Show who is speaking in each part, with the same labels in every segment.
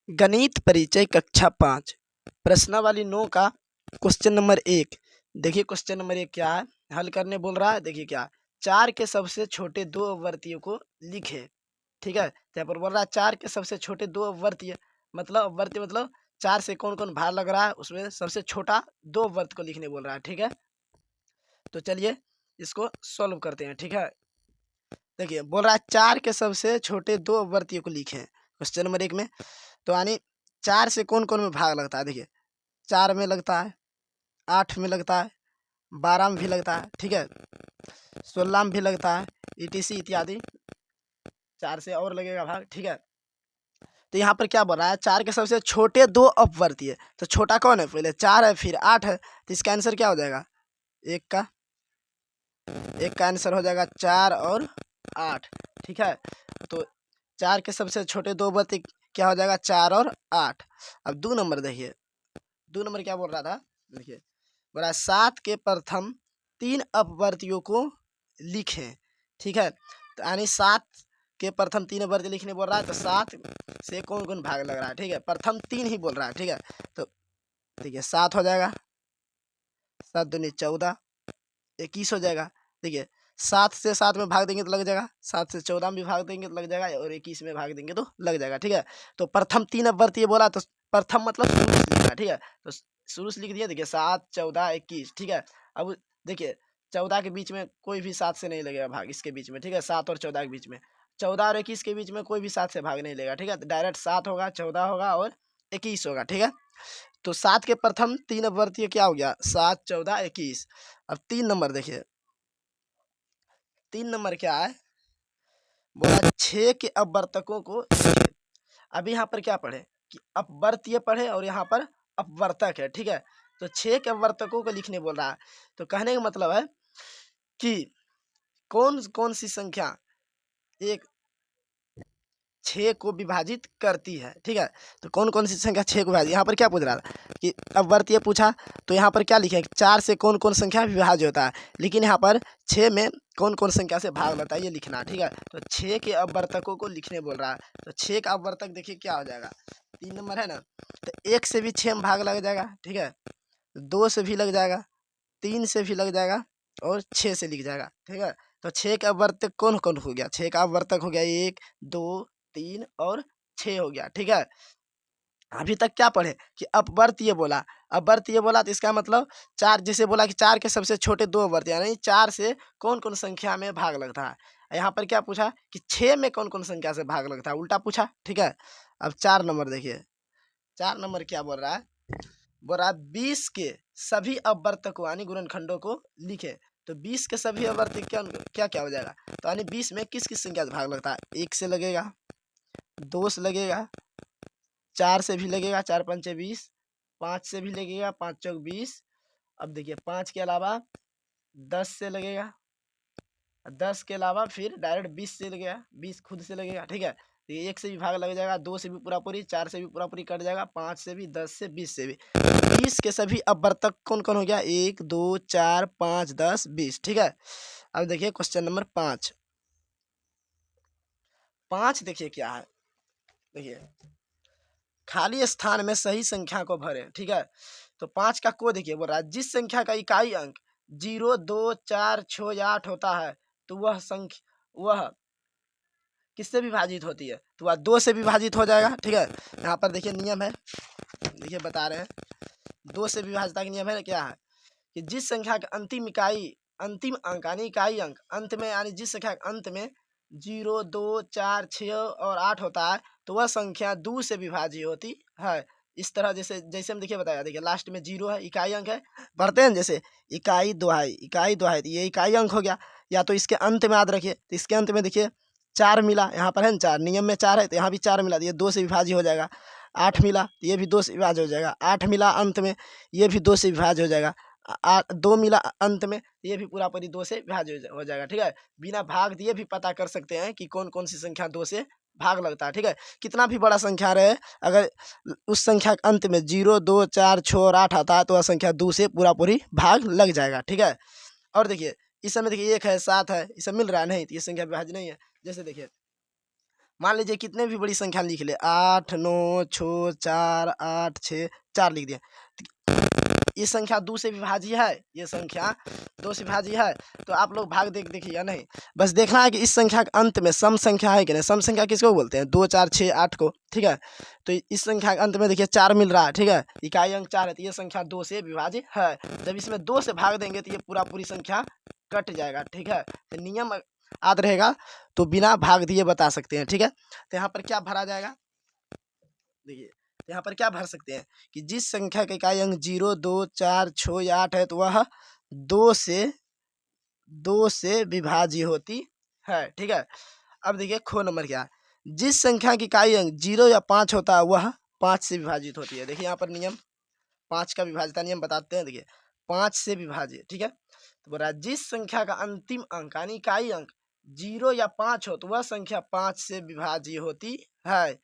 Speaker 1: गणित परिचय कक्षा 5 प्रश्नावली 9 का क्वेश्चन नंबर 1। देखिए क्वेश्चन नंबर 1 क्या है, हल करने बोल रहा है। देखिए क्या, 4 के सबसे छोटे दो अपवर्तियों को लिखे। ठीक है, तो यहाँ पर बोल रहा है 4 के सबसे छोटे दो अपवर्तीय, मतलब अपवर्तीय मतलब 4 से कौन कौन भाग लग रहा है, उसमें सबसे छोटा दो अपवर्त को लिखने बोल रहा है। ठीक है, तो चलिए इसको सॉल्व करते हैं। ठीक है, देखिए बोल रहा है 4 के सबसे छोटे दो अपवर्तियों को लिखें क्वेश्चन नंबर 1 में। तो यानी 4 से कौन कौन में भाग लगता है। देखिए 4 में लगता है, 8 में लगता है, 12 में भी लगता है, ठीक है, 16 में भी लगता है, ईटीसी इत्यादि 4 से और लगेगा भाग। ठीक है, तो यहाँ पर क्या बोल रहा है, 4 के सबसे छोटे दो अपवर्तीय। तो छोटा कौन है, पहले 4 है फिर 8 है, तो इसका आंसर क्या हो जाएगा, एक का आंसर हो जाएगा 4 और 8। ठीक है, तो 4 के सबसे छोटे दो अपवर्तीय क्या हो जाएगा, 4 और 8। अब 2 नंबर देखिए, 2 नंबर क्या बोल रहा था, देखिए बोल रहा है 7 के प्रथम 3 अपवर्तियों को लिखें। ठीक है, तो यानी 7 के प्रथम 3 अपवर्तीय लिखने बोल रहा है, तो 7 से कौन कौन भाग लग रहा है। ठीक है, प्रथम 3 ही बोल रहा है। ठीक है, तो देखिए 7 हो जाएगा, 7 दूनी 14, 21 हो जाएगा। देखिए 7 से 7 में भाग देंगे तो लग जाएगा, 7 से 14 में भी भाग देंगे तो लग जाएगा, और 21 में भाग देंगे तो लग जाएगा। ठीक है, तो प्रथम 3 अपवर्तीय बोला, तो प्रथम मतलब शुरू से लिखना। ठीक है, तो शुरू से लिख दिया। देखिए 7, 14, 21। ठीक है, अब देखिए 14 के बीच में कोई भी 7 से नहीं लगेगा भाग, इसके बीच में। ठीक है, 7 और 14 के बीच में, 14 और 21 के बीच में कोई भी 7 से भाग नहीं लेगा। ठीक है, तो डायरेक्ट 7 होगा, 14 होगा और 21 होगा। ठीक है, तो 7 के प्रथम 3 अपवर्तीय क्या हो गया, 7, 14, 21। अब 3 नंबर देखिए, 3 नंबर क्या है, बोला 6 के अपवर्तकों को लिखें। अभी यहाँ पर क्या पढ़े कि अपवर्तीय पढ़े और यहाँ पर अपवर्तक है। ठीक है, तो 6 के अपवर्तकों को लिखने बोल रहा है। तो कहने का मतलब है कि कौन कौन सी संख्या एक 6 को विभाजित करती है। ठीक है, तो कौन कौन सी संख्या 6 को विभाजित, यहाँ पर क्या पूछ रहा था कि अपवर्तीय पूछा, तो यहाँ पर क्या लिखे, 4 से कौन कौन संख्या विभाज्य होता है, लेकिन यहाँ पर 6 में कौन कौन संख्या से भाग लेता है ये लिखना। ठीक है, तो 6 के अपवर्तकों को लिखने बोल रहा है। तो 6 का अपवर्तक देखिए क्या हो जाएगा, 3 नंबर है ना, तो 1 से भी 6 में भाग लग जाएगा। ठीक है, 2 से भी लग जाएगा, 3 से भी लग जाएगा और 6 से लिख जाएगा। ठीक है, तो 6 का अपवर्तक कौन कौन हो गया, 6 का अपवर्तक हो गया 1, 2, 3 और 6 हो गया। ठीक है, अभी तक क्या पढ़े कि अपवर्तीय बोला, अपवर्तीय बोला तो इसका मतलब 4, जैसे बोला कि 4 के सबसे छोटे दो अपवर्तीय, यानी 4 से कौन कौन संख्या में भाग लगता है। यहाँ पर क्या पूछा कि 6 में कौन कौन संख्या से भाग लगता है, उल्टा पूछा। ठीक है, अब 4 नंबर देखिए, 4 नंबर क्या बोल रहा है, बोल रहा है 20 के सभी अपवर्तकों यानी गुणनखंडों को लिखे। तो 20 के सभी अपवर्तक क्या क्या हो जाएगा, तो यानी 20 में किस किस संख्या से भाग लगता है, 1 से लगेगा, 2 से लगेगा, 4 से भी लगेगा, 4 पंचे 20, 5 से भी लगेगा, 5 चौक 20। अब देखिए 5 के अलावा 10 से लगेगा, 10 के अलावा फिर डायरेक्ट 20 से लगेगा, 20 खुद से लगेगा। ठीक है, तो ये 1 से भी भाग लग जाएगा, 2 से भी पूरा पूरी, 4 से भी पूरा पूरी कट जाएगा, 5 से भी, 10 से, 20 से भी। 20 के सभी अपवर्तक कौन कौन हो गया, 1, 2, 4, 5, 10, 20। ठीक है, अब देखिए क्वेश्चन नंबर 5। 5 देखिए क्या है, देखिए खाली स्थान में सही संख्या को भरें। ठीक है, तो 5 का को देखिए बोल रहा है, जिस संख्या का इकाई अंक 0, 2, 4, 6 या 8 होता है, तो वह किससे विभाजित होती है, तो वह 2 से विभाजित हो जाएगा। ठीक है, यहाँ पर देखिए नियम है, देखिए बता रहे हैं, 2 से विभाजता का नियम है क्या है कि जिस संख्या का अंतिम अंक यानी इकाई अंक अंत में, यानी जिस संख्या के अंत में 0, 2, 4, 6 और 8 होता है, तो वह संख्या 2 से विभाज्य होती है। इस तरह जैसे जैसे हम देखिए बताया, देखिए लास्ट में 0 है, इकाई अंक है, पढ़ते हैं जैसे इकाई दोहाई, इकाई दोहाई, तो ये इकाई अंक हो गया। या तो इसके अंत में याद रखिए, तो इसके अंत में देखिए 4 मिला, यहाँ पर है ना 4, नियम में 4 है, तो यहाँ भी 4 मिला, तो ये 2 से विभाज्य हो जाएगा। 8 मिला, तो ये भी 2 से विभाज्य हो जाएगा। 8 मिला अंत में, ये भी 2 से विभाज्य हो जाएगा। 2 मिला अंत में, ये भी पूरा पूरी 2 से विभाज्य हो जाएगा। ठीक है, बिना भाग दिए भी पता कर सकते हैं कि कौन कौन सी संख्या 2 से भाग लगता है। ठीक है, कितना भी बड़ा संख्या रहे, अगर उस संख्या के अंत में 0, 2, 4, 6 और 8 आता है, तो वह संख्या 2 से पूरा पूरी भाग लग जाएगा। ठीक है, और देखिए इस समय देखिए 1 है, 7 है, ये सब मिल रहा है नहीं, तो ये संख्या विभाज्य नहीं है। जैसे देखिए मान लीजिए कितने भी बड़ी संख्या लिख ले, 8 9 6 4 8 6 4 लिख दिया। ये संख्या 2 से विभाज्य है, ये संख्या 2 से विभाज्य है, तो आप लोग भाग देखिए या नहीं, बस देखना है कि इस संख्या के अंत में सम संख्या है कि नहीं। सम संख्या किसको बोलते हैं? 2 4 6 8 को, ठीक है। तो इस संख्या के अंत में देखिए 4 मिल रहा है, ठीक है, इकाई अंक 4 है, तो ये संख्या 2 से विभाज्य है। जब इसमें 2 से भाग देंगे तो ये पूरी संख्या कट जाएगा, ठीक है। तो नियम याद रहेगा तो बिना भाग दिए बता सकते हैं, ठीक है। तो यहाँ पर क्या भरा जाएगा, देखिए यहाँ पर क्या भर सकते हैं कि जिस संख्या का इकाई अंक 0 2 4 6 या 8 है तो वह 2 से विभाज्य होती है, ठीक है। अब देखिए खो नंबर क्या है, जिस संख्या की इकाई अंक 0 या 5 होता है वह 5 से विभाजित होती है। देखिए यहाँ पर नियम 5 का विभाज्यता नियम बताते हैं, देखिए 5 से विभाज्य, ठीक है। तो बोला जिस संख्या का अंतिम अंक यानी इकाई अंक 0 या 5 हो तो वह संख्या 5 से विभाज्य होती है।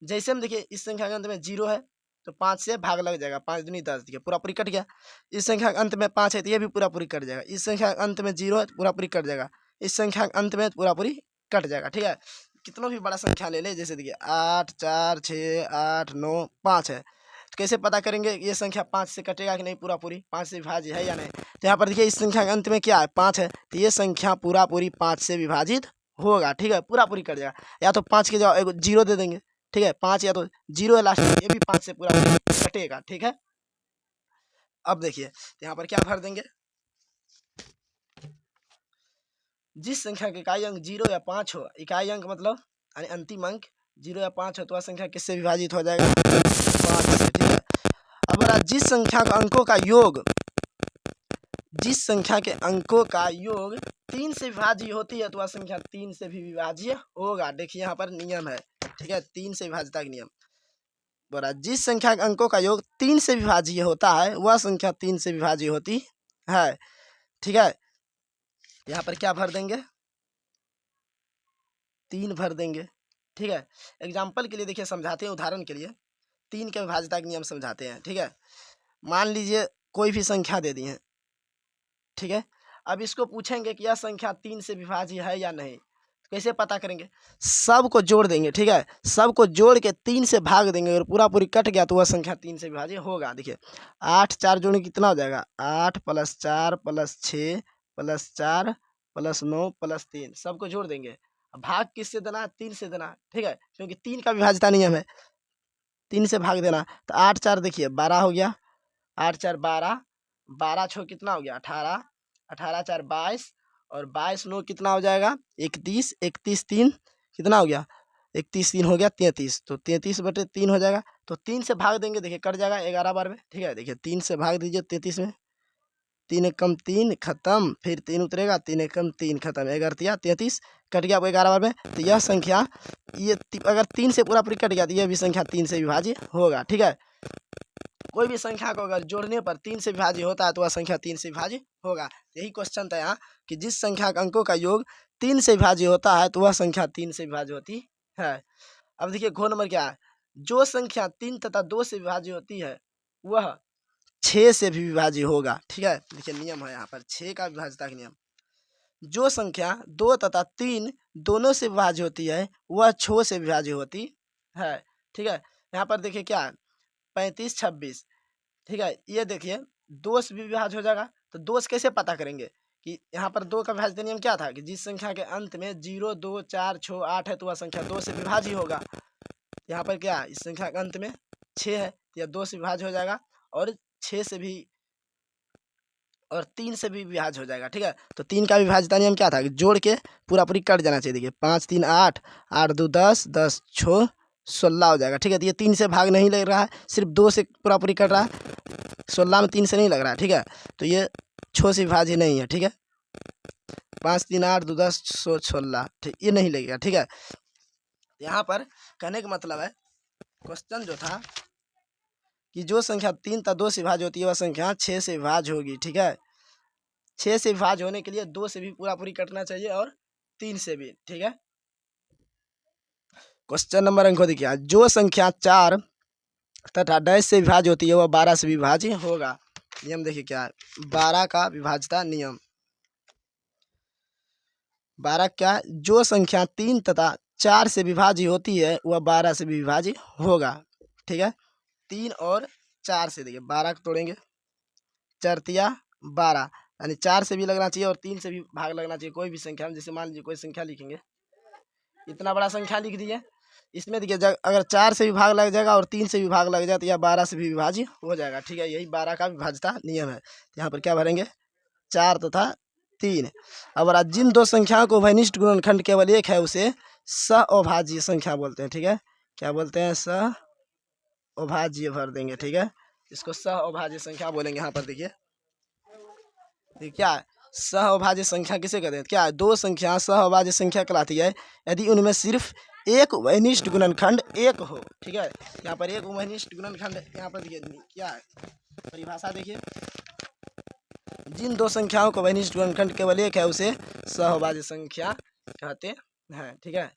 Speaker 1: जैसे हम देखिए इस संख्या के अंत में 0 है तो 5 से भाग लग जाएगा, 5 दूनी 10, देखिए पूरी कट गया। इस संख्या के अंत में 5 है तो ये भी पूरी कट जाएगा। इस संख्या के अंत में 0 है तो पूरी कट जाएगा। इस संख्या के अंत में पूरी कट जाएगा, ठीक है। कितना भी बड़ा संख्या ले ले, जैसे देखिए 8 4 6 8 9 5 है, तो कैसे पता करेंगे ये संख्या 5 से कटेगा कि नहीं? पूरी 5 से विभाज्य है या नहीं। तो यहाँ पर देखिए इस संख्या के अंत में क्या है? 5 है, तो ये संख्या पूरी 5 से विभाजित होगा, ठीक है, पूरी कट जाएगा। या तो 5 के जगह 0 दे देंगे, ठीक है, 5 या तो 0 है लास्ट में, ये भी 5 से पूरा कटेगा, ठीक है। अब देखिए यहाँ पर क्या भर देंगे, जिस संख्या के इकाई अंक 0 या 5 हो, इकाई अंक मतलब यानी अंतिम अंक 0 या 5 हो तो वह संख्या किससे विभाजित हो जाएगा? 5 से, ठीक है। अब बोला जिस संख्या का अंकों का योग, जिस संख्या के अंकों का योग 3 से विभाज्य होती है तो वह संख्या 3 से भी विभाज्य होगा। देखिए यहाँ पर नियम है, ठीक है, 3 से विभाज्यता का नियम। बोला जिस संख्या के अंकों का योग 3 से विभाज्य होता है वह संख्या 3 से विभाज्य होती है, ठीक है। यहाँ पर क्या भर देंगे? 3 भर देंगे, ठीक है। एग्जाम्पल के लिए देखिए समझाते हैं, उदाहरण के लिए 3 के विभाज्यता के नियम समझाते हैं, ठीक है। मान लीजिए कोई भी संख्या दे दी है, ठीक है। अब इसको पूछेंगे कि यह संख्या 3 से विभाज्य है या नहीं, तो कैसे पता करेंगे? सबको जोड़ देंगे, ठीक है, सबको जोड़ के 3 से भाग देंगे, अगर पूरी कट गया तो वह संख्या 3 से विभाज्य होगा। देखिए 8 4 जोड़ने कितना हो जाएगा? 8 + 4 + 6 + 4 + 9 + 3, सबको जोड़ देंगे। भाग किससे देना है? 3 से देना, ठीक है, क्योंकि 3 का विभाज्यता नियम है, 3 से भाग देना। तो 8 4 देखिए 12 हो गया, 8 4 12, 12 6 कितना हो गया? 18, 18 4 22 और 22 9 कितना हो जाएगा? 31, 31 3 कितना हो गया? 31 3 हो गया 33, तो 33/3 हो जाएगा। तो 3 से भाग देंगे, देखिए कट जाएगा 11 बार में, ठीक है। देखिए 3 से भाग दीजिए 33 में, 3 एक कम 3 खत्म, फिर 3 उतरेगा, 3 एक कम 3 खत्म, 11 33 कट गया 11 बार में। तो यह संख्या ये अगर 3 से पूरी कट गया तो यह भी संख्या 3 से विभाज्य होगा, ठीक है। कोई भी संख्या को अगर जोड़ने पर 3 से विभाज्य होता है तो वह संख्या 3 से विभाज्य होगा। यही क्वेश्चन था यहाँ कि जिस संख्या के अंकों का योग 3 से विभाज्य होता है तो वह संख्या 3 से विभाज्य होती है। अब देखिए घ नंबर क्या है, जो संख्या 3 तथा 2 से विभाज्य होती है वह 6 से भी विभाज्य होगा, ठीक है। देखिए नियम है यहाँ पर 6 का विभाज्यता का नियम, जो संख्या 2 तथा 3 दोनों से विभाज्य होती है वह 6 से विभाज्य होती है, ठीक है। यहाँ पर देखिए क्या है 35 26, ठीक है, ये देखिए 2 से भी विभाज्य हो जाएगा। तो 2 से कैसे पता करेंगे कि यहाँ पर 2 का विभाज्यता नियम क्या था कि जिस संख्या के अंत में 0 2 4 6 8 है तो वह संख्या 2 से विभाज्य होगा। यहाँ पर क्या इस संख्या के अंत में 6 है तो यह 2 से विभाज्य हो जाएगा और 6 से भी और 3 से भी विभाज्य हो जाएगा, ठीक है। तो 3 का विभाज्यता नियम क्या था कि जोड़ के पूरी कट जाना चाहिए। देखिए 5 3 8, 8 2 10, 10 6 16 हो जाएगा, ठीक है। तो ये 3 से भाग नहीं लग रहा है, सिर्फ 2 से पूरी कट रहा है, 16 में 3 से नहीं लग रहा है, ठीक है। तो ये 6 से विभाज्य नहीं है, ठीक है। 5 3 8 2 10 16, ठीक, ये नहीं लगेगा, ठीक है। यहाँ पर कहने का मतलब है क्वेश्चन जो था कि जो संख्या 3 तथा 2 से विभाज्य होती है वह संख्या 6 से विभाज्य होगी, ठीक है। 6 से विभाज्य होने के लिए 2 से भी पूरी कटना चाहिए और 3 से भी, ठीक है। क्वेश्चन नंबर अंक देखिए, जो संख्या 4 तथा डैश से विभाज्य होती है वह 12 से विभाज्य होगा। नियम देखिए क्या है, 12 का विभाज्यता नियम, 12 क्या, जो संख्या 3 तथा 4 से विभाज्य होती है वह 12 से भी विभाज्य होगा। ठीक है, 3 और 4 से, देखिए 12 को तोड़ेंगे, 4 तिया 12, यानी 4 से भी लगना चाहिए और 3 से भी भाग लगना चाहिए कोई भी संख्या में। जैसे मान लीजिए कोई संख्या लिखेंगे, इतना बड़ा संख्या लिख दिए, इसमें देखिए अगर 4 से भी भाग लग जाएगा और 3 से भी भाग लग जाए तो यह 12 से भी विभाज्य हो जाएगा। ठीक है, यही 12 का विभाज्यता नियम है। यहाँ पर क्या भरेंगे, 4 तथा 3। अब जिन दो संख्याओं को उभयनिष्ठ गुणनखंड केवल एक है उसे सअभाज्य संख्या बोलते हैं। ठीक है, क्या बोलते हैं, सअभाज्य भर देंगे। ठीक है, इसको सअभाज्य संख्या बोलेंगे। यहाँ पर देखिए क्या है, सहअभाज्य संख्या किसे कहते हैं, क्या है, दो संख्या सहअभाज्य संख्या कहलाती है यदि उनमें सिर्फ एक उभयनिष्ठ गुणनखंड एक हो। ठीक है, यहाँ पर एक उभयनिष्ठ गुणनखंड, यहाँ पर देखिए क्या है परिभाषा, देखिए जिन दो संख्याओं का उभयनिष्ठ गुणनखंड केवल एक है उसे सहअभाज्य संख्या कहते हैं। ठीक है।